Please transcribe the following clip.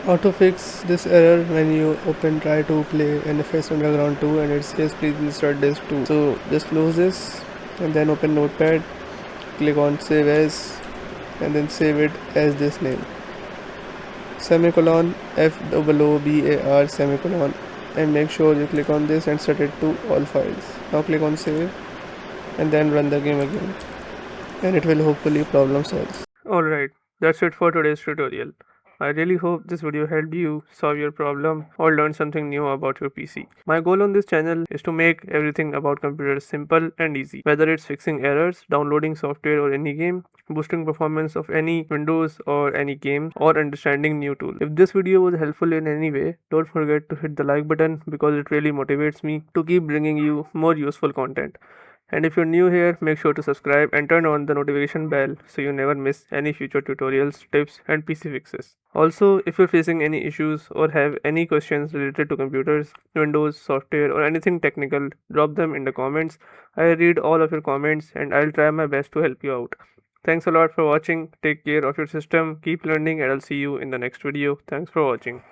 How to fix this error when you try to play NFS Underground 2 and it says please restart disk 2. So just close this and then open Notepad, click on save as and then save it as this name semicolon FOOBAR semicolon, and make sure you click on this and set it to all files. Now click on save and then run the game again and it will hopefully problem solve. Alright, that's it for today's tutorial. I really hope this video helped you solve your problem or learn something new about your PC. My goal on this channel is to make everything about computers simple and easy, whether it's fixing errors, downloading software or any game, boosting performance of any Windows or any game, or understanding new tools. If this video was helpful in any way, don't forget to hit the like button because it really motivates me to keep bringing you more useful content. And if you're new here, make sure to subscribe and turn on the notification bell so you never miss any future tutorials, tips, and PC fixes. Also, if you're facing any issues or have any questions related to computers, Windows, software, or anything technical, drop them in the comments. I read all of your comments and I'll try my best to help you out. Thanks a lot for watching. Take care of your system, keep learning, and I'll see you in the next video. Thanks for watching.